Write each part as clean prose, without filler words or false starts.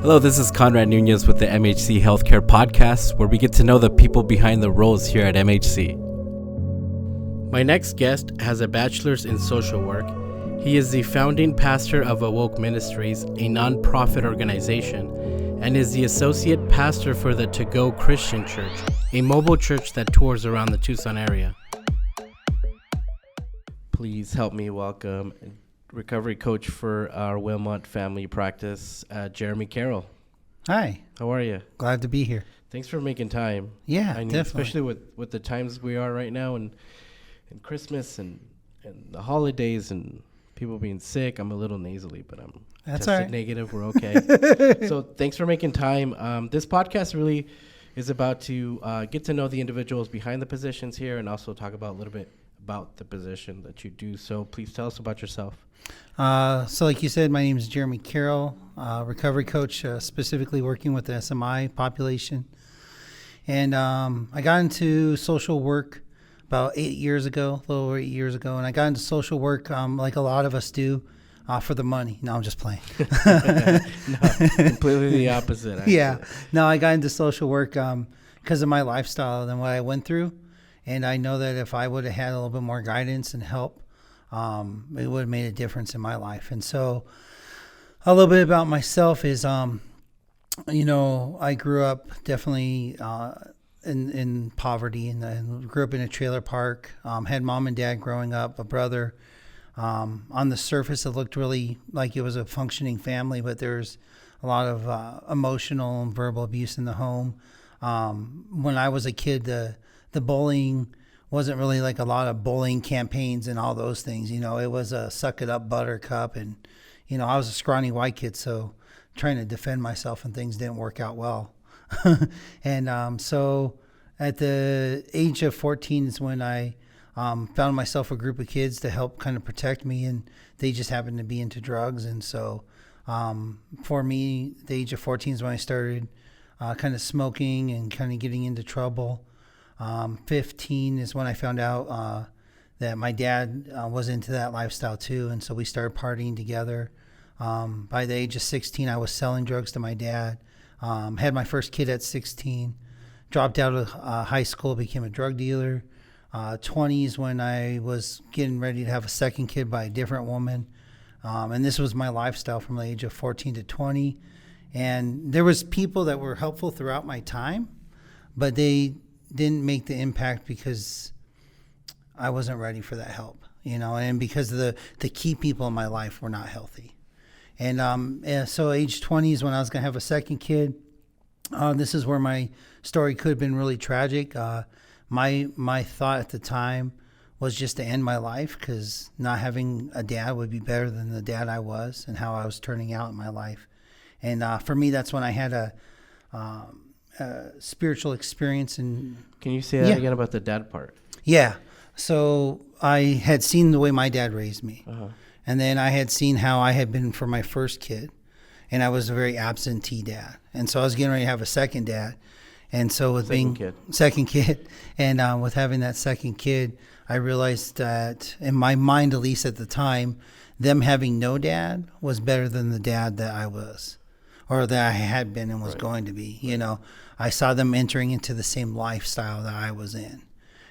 Hello, this is Conrad Nunez with the MHC Healthcare podcast, where we get to know the people behind the roles here at MHC. My next guest has a bachelor's in social work. He is the founding pastor of Awoke Ministries, a nonprofit organization, and is the associate pastor for the To Go Christian Church, a mobile church that tours around the Tucson area. Please help me welcome recovery coach for our Wilmot family practice, Jeremy Carroll. Hi. How are you? Glad to be here. Thanks for making time. Yeah, I mean, definitely. especially with the times we are right now and Christmas and the holidays and people being sick. I'm a little nasally, but I'm That's tested all right. negative. We're okay. So thanks for making time. This podcast really is about to get to know the individuals behind the positions here and also talk about a little bit about the position that you do. So please tell us about yourself. So like you said, my name is Jeremy Carroll, recovery coach, specifically working with the SMI population. And I got into social work about 8 years ago, a little over 8 years ago. And I got into social work like a lot of us do for the money. No, I'm just playing. No, completely the opposite. Actually. Yeah. No, I got into social work because of my lifestyle and what I went through. And I know that if I would have had a little bit more guidance and help, it would have made a difference in my life. And so a little bit about myself is, I grew up definitely in poverty and I grew up in a trailer park, had mom and dad growing up, a brother. On the surface, it looked really like it was a functioning family, but there's a lot of emotional and verbal abuse in the home. When I was a kid, the bullying wasn't really like a lot of bullying campaigns and all those things. It was a suck it up buttercup. And, I was a scrawny white kid, so trying to defend myself and things didn't work out well. And so at the age of 14 is when I found myself a group of kids to help kind of protect me. And they just happened to be into drugs. And so for me, the age of 14 is when I started kind of smoking and kind of getting into trouble. 15 is when I found out that my dad was into that lifestyle too, and so we started partying together. By the age of 16, I was selling drugs to my dad. Had my first kid at 16. Dropped out of high school, became a drug dealer. 20s when I was getting ready to have a second kid by a different woman. And this was my lifestyle from the age of 14 to 20. And there was people that were helpful throughout my time, but they didn't make the impact because I wasn't ready for that help, and because the key people in my life were not healthy. And so age 20 is when I was going to have a second kid. This is where my story could have been really tragic. My thought at the time was just to end my life because not having a dad would be better than the dad I was and how I was turning out in my life. And for me, that's when I had a spiritual experience. And Can you say that again about the dad part? Yeah. So I had seen the way my dad raised me. And then I had seen how I had been for my first kid. And I was a very absentee dad. And so I was getting ready to have a second dad. And so with second kid, and with having that second kid, I realized that in my mind, at least at the time, them having no dad was better than the dad that I was, or that I had been and was going to be. I saw them entering into the same lifestyle that I was in.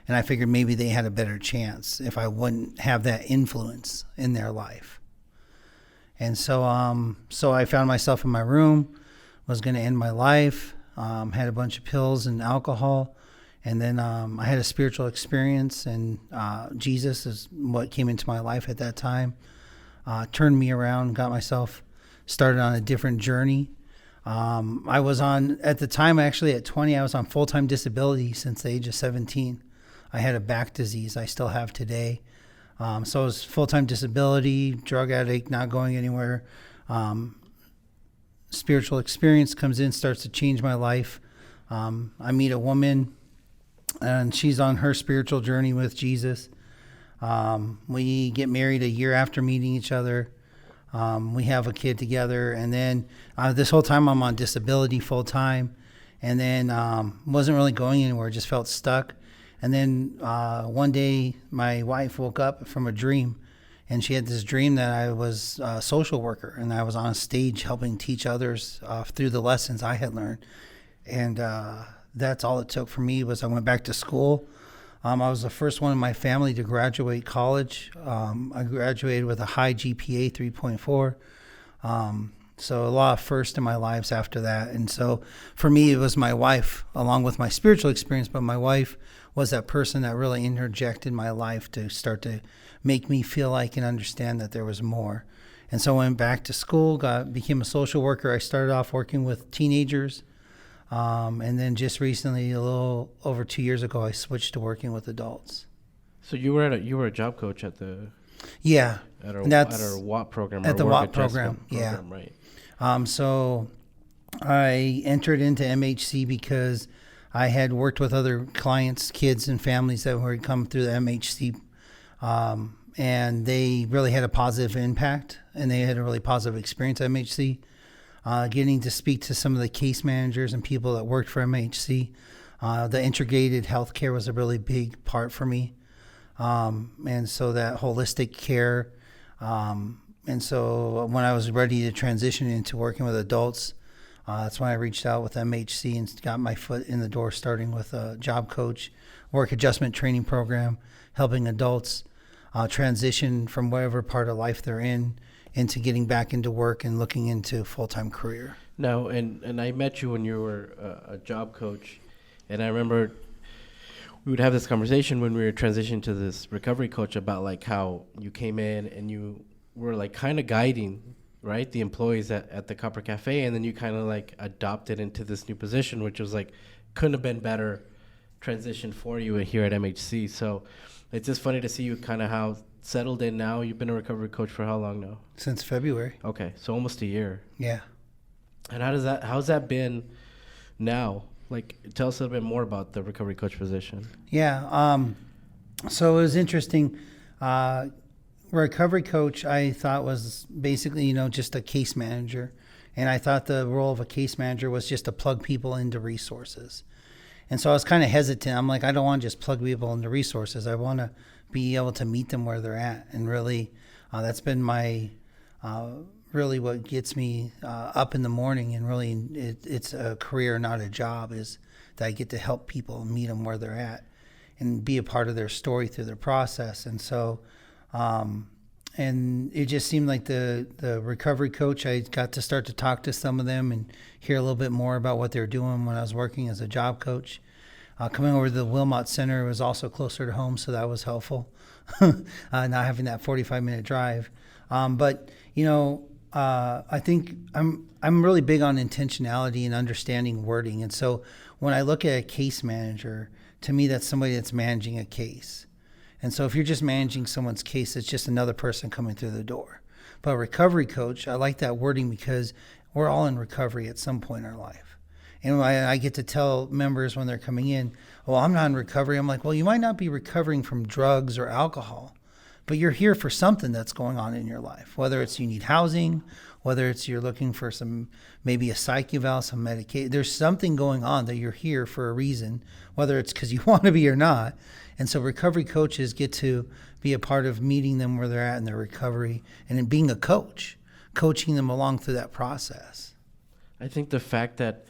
And I figured maybe they had a better chance if I wouldn't have that influence in their life. And so I found myself in my room, was going to end my life, had a bunch of pills and alcohol. And then I had a spiritual experience, and Jesus is what came into my life at that time, turned me around, got myself started on a different journey. I was on, at the time, actually at 20, I was on full-time disability since the age of 17. I had a back disease I still have today. So it was full-time disability, drug addict, not going anywhere. Spiritual experience comes in, starts to change my life. I meet a woman, and she's on her spiritual journey with Jesus. We get married a year after meeting each other. We have a kid together, and then this whole time I'm on disability full time, and then wasn't really going anywhere, just felt stuck. And then one day my wife woke up from a dream, And she had this dream that I was a social worker, and I was on a stage helping teach others through the lessons I had learned. And that's all it took for me was I went back to school. I was the first one in my family to graduate college. I graduated with a high GPA, 3.4. So a lot of firsts in my lives after that. And so for me, it was my wife, along with my spiritual experience, but my wife was that person that really interjected my life to start to make me feel like and understand that there was more. And so I went back to school, became a social worker. I started off working with teenagers. And then just recently, a little over 2 years ago, I switched to working with adults. So you were a job coach at the at our WAP program, at the WAP program, yeah, right. So I entered into MHC because I had worked with other clients, kids, and families that were come through the MHC, and they really had a positive impact, and they had a really positive experience at MHC. Getting to speak to some of the case managers and people that worked for MHC. The integrated healthcare was a really big part for me. And so that holistic care. And so when I was ready to transition into working with adults, that's when I reached out with MHC and got my foot in the door, starting with a job coach, work adjustment training program, helping adults transition from whatever part of life they're in into getting back into work and looking into a full-time career. No, and I met you when you were a job coach, and I remember we would have this conversation when we were transitioning to this recovery coach about like how you came in and you were like kind of guiding, right, the employees at the Copper Cafe, and then you kind of like adopted into this new position, which was like couldn't have been better transition for you here at MHC. So it's just funny to see you kind of how settled in now. You've been a recovery coach for how long now? Since February. Okay, so almost a year. Yeah. And how's that been now? Like, tell us a little bit more about the recovery coach position. Yeah. So it was interesting. Recovery coach, I thought was basically, just a case manager. And I thought the role of a case manager was just to plug people into resources. And so I was kind of hesitant. I'm like, I don't want to just plug people into resources. I want to be able to meet them where they're at. And really, that's been my, really what gets me up in the morning. And really, it's a career, not a job, is that I get to help people and meet them where they're at and be a part of their story through their process. And so, and it just seemed like the recovery coach, I got to start to talk to some of them and hear a little bit more about what they're doing when I was working as a job coach. Coming over to the Wilmot Center was also closer to home, so that was helpful, not having that 45-minute drive. But I think I'm really big on intentionality and understanding wording. And so when I look at a case manager, to me, that's somebody that's managing a case. And so if you're just managing someone's case, it's just another person coming through the door. But a recovery coach, I like that wording because we're all in recovery at some point in our life. And I get to tell members when they're coming in, well, I'm not in recovery. I'm like, well, you might not be recovering from drugs or alcohol, but you're here for something that's going on in your life, whether it's you need housing, whether it's you're looking for maybe a psych eval, some medication. There's something going on that you're here for a reason, whether it's because you want to be or not. And so recovery coaches get to be a part of meeting them where they're at in their recovery and in being a coach, coaching them along through that process. I think the fact that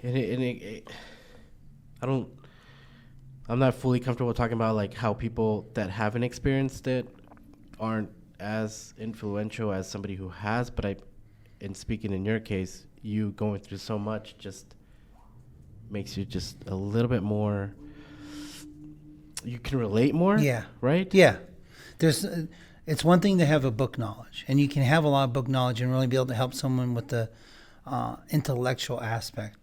I'm not fully comfortable talking about like how people that haven't experienced it aren't as influential as somebody who has, but in speaking in your case, you going through so much just makes you just a little bit more, you can relate more. Yeah. Right? Yeah. It's one thing to have a book knowledge, and you can have a lot of book knowledge and really be able to help someone with the intellectual aspect.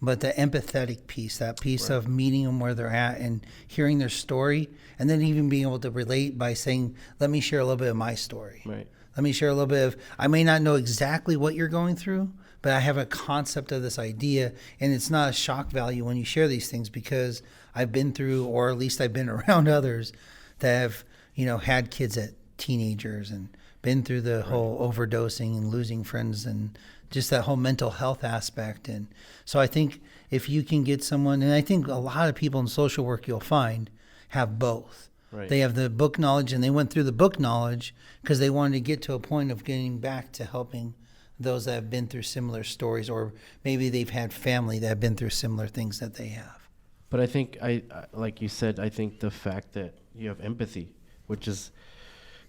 But the empathetic piece, that piece right. of meeting them where they're at and hearing their story, and then even being able to relate by saying, let me share a little bit of my story. Right. Let me share a little bit of, I may not know exactly what you're going through, but I have a concept of this idea, and it's not a shock value when you share these things because I've been through, or at least I've been around others that have, had kids at teenagers and been through the whole overdosing and losing friends and just that whole mental health aspect. And so I think if you can get someone, and I think a lot of people in social work you'll find have both. Right. They have the book knowledge, and they went through the book knowledge because they wanted to get to a point of getting back to helping those that have been through similar stories, or maybe they've had family that have been through similar things that they have. But I think, like you said, I think the fact that you have empathy, which is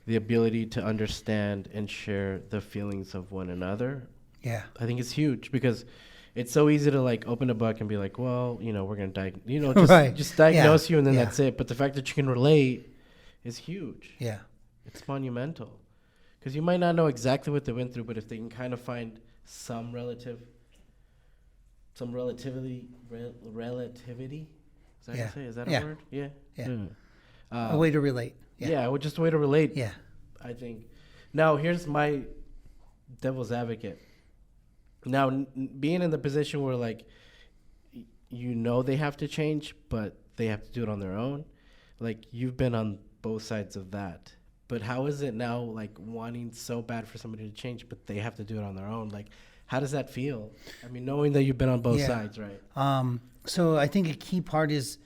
the ability to understand and share the feelings of one another, Yeah. I think it's huge, because it's so easy to like open a book and be like, well, we're going to Right. just diagnose you and then Yeah. that's it. But the fact that you can relate is huge. Yeah. It's monumental, because you might not know exactly what they went through, but if they can kind of find some relativity, is that how you say? Is that a word? Yeah. Yeah. A way to relate. Yeah, just a way to relate. Yeah. I think. Now, here's my devil's advocate. Now, being in the position where, like, they have to change, but they have to do it on their own. Like, you've been on both sides of that. But how is it now, like, wanting so bad for somebody to change, but they have to do it on their own? Like, how does that feel? I mean, knowing that you've been on both sides, right? So I think a key part is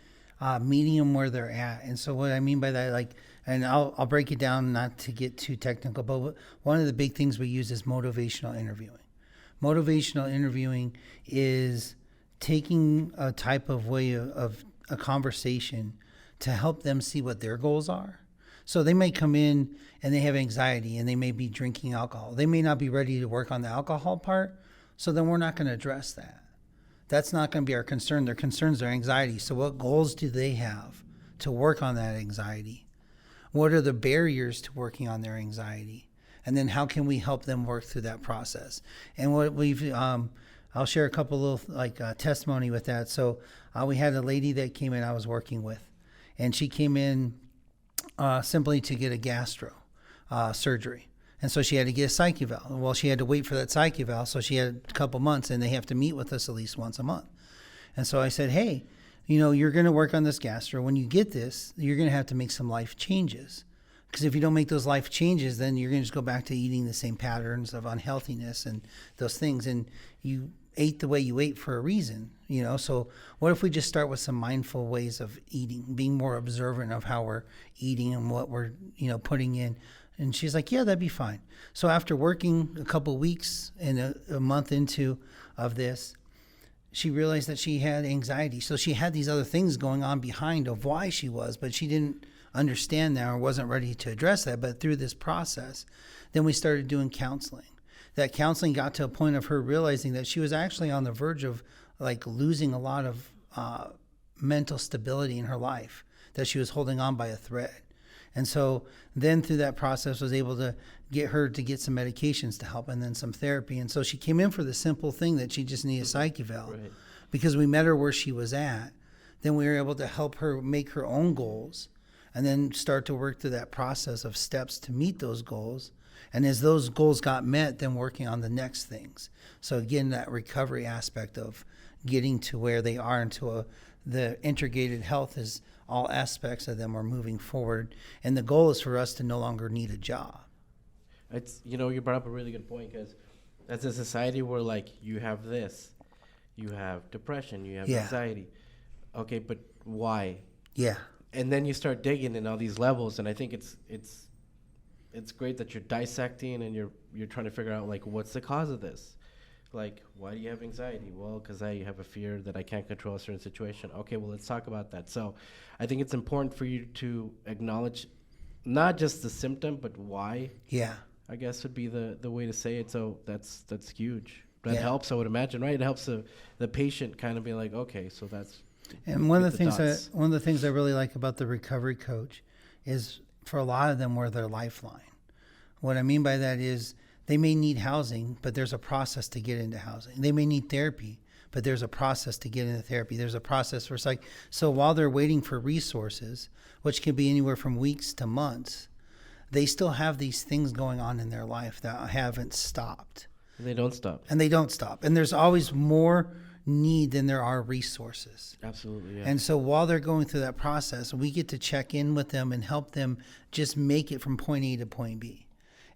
meeting them where they're at. And so what I mean by that, like, and I'll break it down, not to get too technical, but one of the big things we use is motivational interviewing. Motivational interviewing is taking a type of way of a conversation to help them see what their goals are. So they may come in and they have anxiety and they may be drinking alcohol. They may not be ready to work on the alcohol part, so then we're not going to address that. That's not going to be our concern. Their concerns are anxiety. So what goals do they have to work on that anxiety? What are the barriers to working on their anxiety? And then how can we help them work through that process? And what we've, I'll share a couple little testimony with that. So we had a lady that came in I was working with, and she came in simply to get a gastro surgery. And so she had to get a psych eval. Well, she had to wait for that psych eval, so she had a couple months, and they have to meet with us at least once a month. And so I said, hey, you're going to work on this gastro. When you get this, you're going to have to make some life changes. Because if you don't make those life changes, then you're going to just go back to eating the same patterns of unhealthiness and those things. And you ate the way you ate for a reason, So what if we just start with some mindful ways of eating, being more observant of how we're eating and what we're, putting in. And she's like, yeah, that'd be fine. So after working a couple weeks and a month into of this, she realized that she had anxiety. So she had these other things going on behind of why she was, but she didn't understand that or wasn't ready to address that. But through this process, then we started doing counseling. That counseling got to a point of her realizing that she was actually on the verge of like losing a lot of mental stability in her life, that she was holding on by a thread. And so then through that process was able to get her to get some medications to help and then some therapy. And so she came in for the simple thing that she just needed a psych eval. Right. Because we met her where she was at. Then we were able to help her make her own goals and then start to work through that process of steps to meet those goals. And as those goals got met, then working on the next things. So again, that recovery aspect of getting to where they are into the integrated health is all aspects of them are moving forward. And the goal is for us to no longer need a job. It's, you brought up a really good point, because as a society, we're like, you have this, you have depression, you have anxiety. Okay, but why? Yeah. And then you start digging in all these levels, and I think it's great that you're dissecting and you're trying to figure out, like, what's the cause of this? Like, why do you have anxiety? Well, because I have a fear that I can't control a certain situation. Okay, well, let's talk about that. So I think it's important for you to acknowledge not just the symptom, but why. Yeah. I guess would be the way to say it. So that's huge. That helps, I would imagine, right? It helps the patient kind of be like, okay, so that's. And one of the things I really like about the recovery coach is for a lot of them we're their lifeline. What I mean by that is they may need housing, but there's a process to get into housing. They may need therapy, but there's a process to get into therapy. There's a process for psych. So while they're waiting for resources, which can be anywhere from weeks to months, they still have these things going on in their life that haven't stopped. And they don't stop. And there's always more need than there are resources. Absolutely, yeah. And so while they're going through that process, we get to check in with them and help them just make it from point A to point B.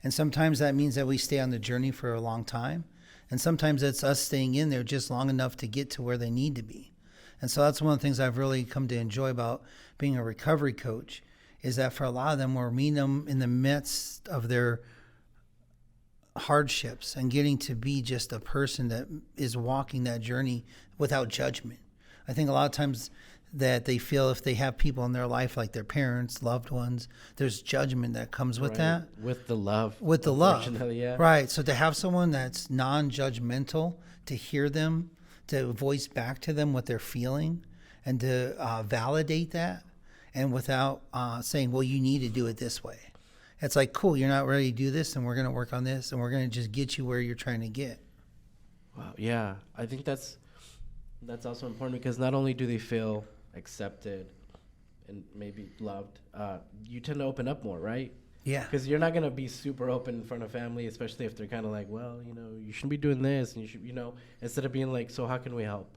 And sometimes that means that we stay on the journey for a long time. And sometimes it's us staying in there just long enough to get to where they need to be. And so that's one of the things I've really come to enjoy about being a recovery coach is that for a lot of them, we're meeting them in the midst of their hardships and getting to be just a person that is walking that journey without judgment. I think a lot of times that they feel if they have people in their life like their parents, loved ones, there's judgment that comes with that. With the love. With the love. Yeah. Right. So to have someone that's non-judgmental, to hear them, to voice back to them what they're feeling, and to validate that, and without saying, well, you need to do it this way. It's like, cool, you're not ready to do this, and we're going to work on this, and we're going to just get you where you're trying to get. Wow. Yeah. I think that's also important, because not only do they feel accepted and maybe loved, you tend to open up more, right? Yeah. Because you're not going to be super open in front of family, especially if they're kind of like, well, you shouldn't be doing this, and you should, instead of being like, so how can we help?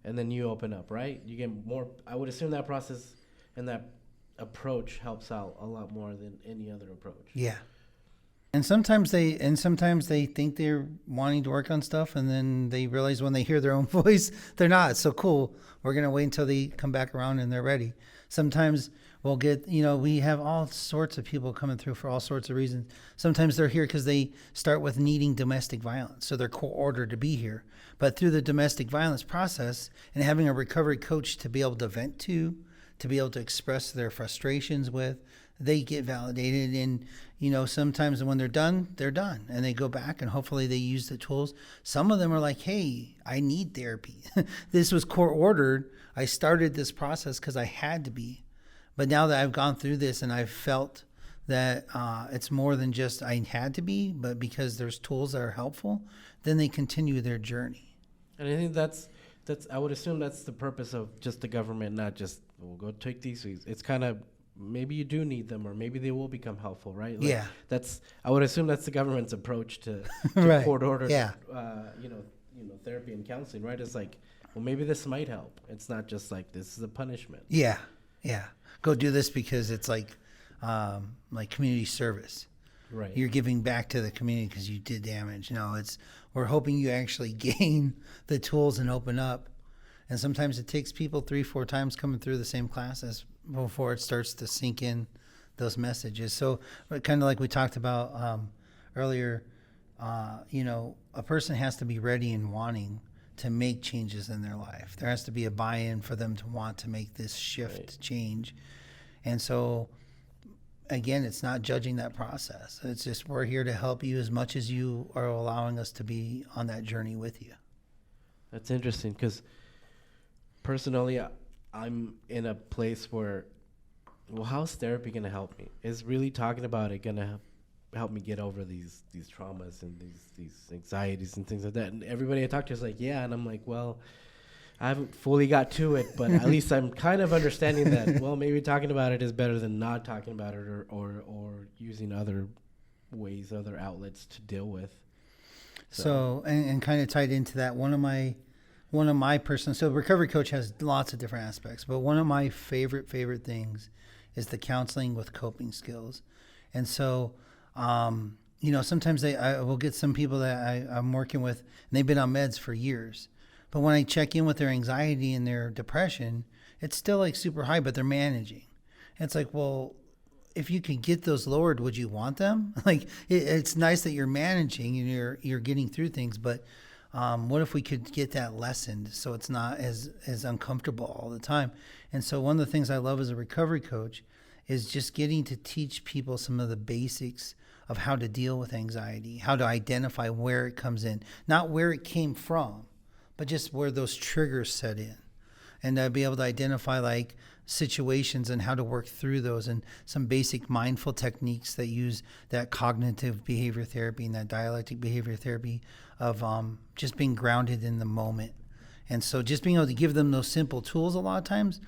And then you open up, right? You get more. I would assume that process and that approach helps out a lot more than any other approach. Yeah. And sometimes they think they're wanting to work on stuff, and then they realize when they hear their own voice, they're not. So cool. We're going to wait until they come back around and they're ready. Sometimes we'll get, we have all sorts of people coming through for all sorts of reasons. Sometimes they're here because they start with needing domestic violence. So they're court-ordered to be here. But through the domestic violence process and having a recovery coach to be able to vent to be able to express their frustrations with, they get validated. And, sometimes when they're done, and they go back and hopefully they use the tools. Some of them are like, hey, I need therapy. This was court ordered. I started this process because I had to be. But now that I've gone through this and I've felt that it's more than just I had to be, but because there's tools that are helpful, then they continue their journey. And I think that's I would assume that's the purpose of just the government, not just, we'll go take these. It's kind of, maybe you do need them, or maybe they will become helpful, right? Like, yeah. I would assume that's the government's approach to right. court order, yeah. Therapy and counseling, right? It's like, well, maybe this might help. It's not just like, this is a punishment. Yeah. Yeah. Go do this because it's like community service. Right. You're giving back to the community because you did damage. We're hoping you actually gain the tools and open up. And sometimes it takes people 3-4 times coming through the same classes before it starts to sink in those messages. So kind of like we talked about earlier, a person has to be ready and wanting to make changes in their life. There has to be a buy-in for them to want to make this shift, right. change. And so, again, it's not judging that process. It's just we're here to help you as much as you are allowing us to be on that journey with you. That's interesting, because personally, I'm in a place where, well, how's therapy going to help me? Is really talking about it going to help me get over these traumas and these anxieties and things like that? And everybody I talk to is like, yeah. And I'm like, well, I haven't fully got to it, but at least I'm kind of understanding that, well, maybe talking about it is better than not talking about it, or using other ways, other outlets to deal with. So and kind of tied into that, one of my personal, so recovery coach has lots of different aspects, but one of my favorite things is the counseling with coping skills. And so, sometimes I will get some people that I'm working with, and they've been on meds for years. But when I check in with their anxiety and their depression, it's still like super high, but they're managing. And it's like, well, if you could get those lowered, would you want them? Like, it's nice that you're managing and you're getting through things, but what if we could get that lessened so it's not as uncomfortable all the time? And so one of the things I love as a recovery coach is just getting to teach people some of the basics of how to deal with anxiety, how to identify where it comes in, not where it came from, but just where those triggers set in, and be able to identify like situations and how to work through those, and some basic mindful techniques that use that cognitive behavior therapy and that dialectic behavior therapy of just being grounded in the moment. And so just being able to give them those simple tools a lot of times,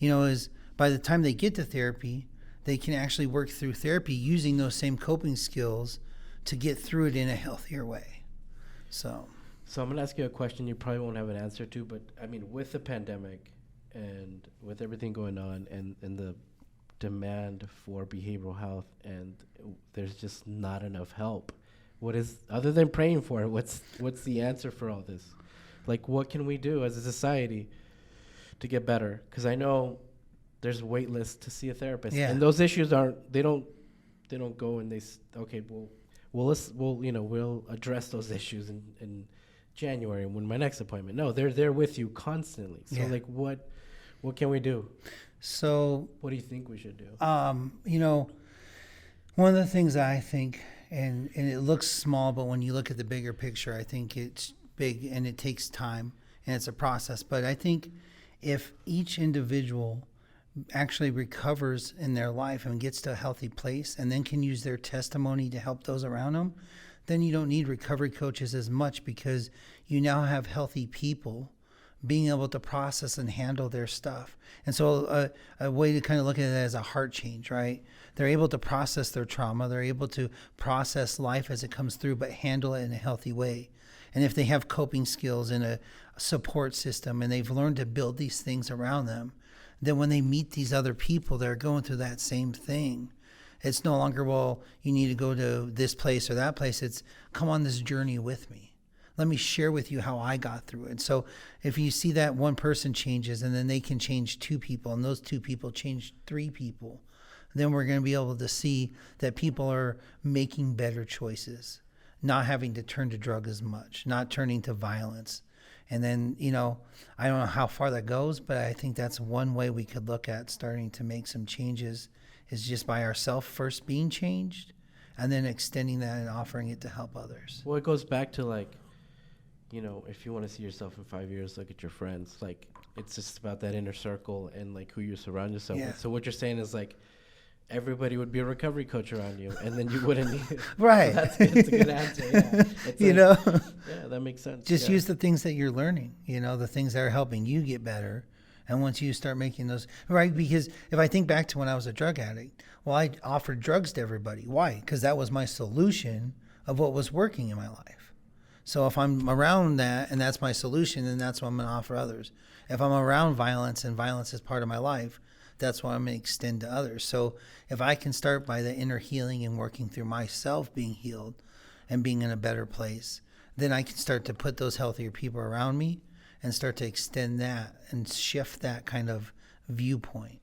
is by the time they get to therapy, they can actually work through therapy using those same coping skills to get through it in a healthier way. So I'm going to ask you a question you probably won't have an answer to, but I mean, with the pandemic and with everything going on and the demand for behavioral health, and there's just not enough help, what is, other than praying for it, what's the answer for all this? Like, what can we do as a society to get better? Because I know there's wait lists to see a therapist. Yeah. And those issues they don't go and we'll address those issues in January when my next appointment. No, they're there with you constantly. So like what can we do? So what do you think we should do? One of the things I think, and it looks small, but when you look at the bigger picture, I think it's big and it takes time and it's a process. But I think if each individual actually recovers in their life and gets to a healthy place and then can use their testimony to help those around them, then you don't need recovery coaches as much, because you now have healthy people being able to process and handle their stuff. And so a way to kind of look at it as a heart change, right? They're able to process their trauma. They're able to process life as it comes through, but handle it in a healthy way. And if they have coping skills and a support system, and they've learned to build these things around them, then when they meet these other people that are going through that same thing, it's no longer, well, you need to go to this place or that place. It's, come on this journey with me. Let me share with you how I got through it. So if you see that one person changes and then they can change 2 people and those 2 people change 3 people, then we're going to be able to see that people are making better choices, not having to turn to drug as much, not turning to violence. And then, I don't know how far that goes, but I think that's one way we could look at starting to make some changes, is just by ourselves first being changed and then extending that and offering it to help others. Well, it goes back to if you want to see yourself in 5 years, look at your friends. It's just about that inner circle and who you surround yourself with. So what you're saying is everybody would be a recovery coach around you, and then you wouldn't need it. Right. That's a good answer. Yeah. It's yeah, that makes sense. Just use the things that you're learning, the things that are helping you get better. And once you start making those, right? Because if I think back to when I was a drug addict, well, I offered drugs to everybody. Why? Because that was my solution of what was working in my life. So if I'm around that and that's my solution, then that's what I'm going to offer others. If I'm around violence and violence is part of my life, that's what I'm going to extend to others. So if I can start by the inner healing and working through myself being healed and being in a better place, then I can start to put those healthier people around me and start to extend that and shift that kind of viewpoint.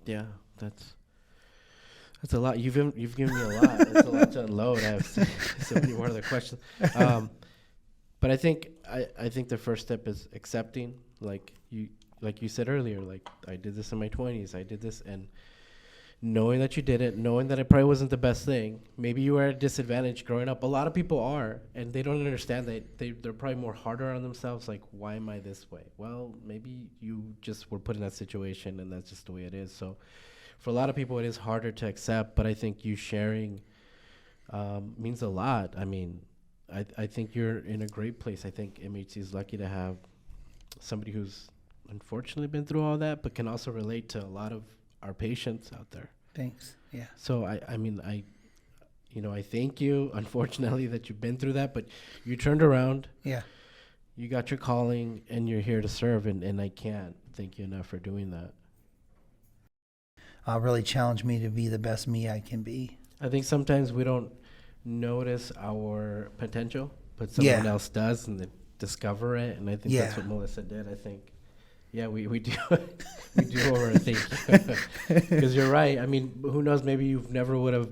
Yeah, that's a lot. You've given me a lot. That's a lot to unload. I have so many more other questions. But I think the first step is accepting, like you said earlier, I did this in my 20s. I did this, and knowing that you did it, knowing that it probably wasn't the best thing. Maybe you were at a disadvantage growing up. A lot of people are, and they don't understand that they're probably more harder on themselves. Why am I this way? Well, maybe you just were put in that situation, and that's just the way it is. So for a lot of people, it is harder to accept, but I think you sharing means a lot. I mean, I think you're in a great place. I think MHC is lucky to have somebody who's unfortunately been through all that, but can also relate to a lot of our patients out there. Thanks. Yeah. So I thank you, unfortunately, that you've been through that, but you turned around. Yeah. You got your calling, and you're here to serve, and I can't thank you enough for doing that. Really challenged me to be the best me I can be. I think sometimes we don't notice our potential, but someone else does, and they discover it, and I think that's what Melissa did. I think, we do we do overthink, because you're right. I mean, who knows? Maybe you never would have,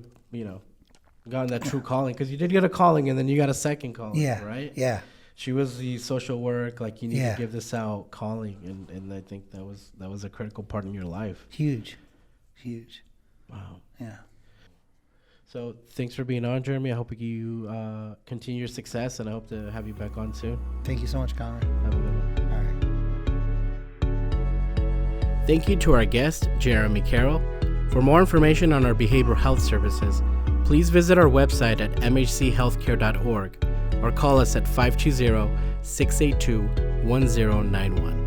gotten that true calling, because you did get a calling, and then you got a second calling, right? Yeah. She was the social work, you need to give this out calling, and I think that was a critical part in your life. Huge. Wow. Yeah. So thanks for being on, Jeremy. I hope you continue your success, and I hope to have you back on soon. Thank you so much, Connor. Have a good one. All right. Thank you to our guest, Jeremy Carroll. For more information on our behavioral health services, please visit our website at mhchealthcare.org or call us at 520-682-1091.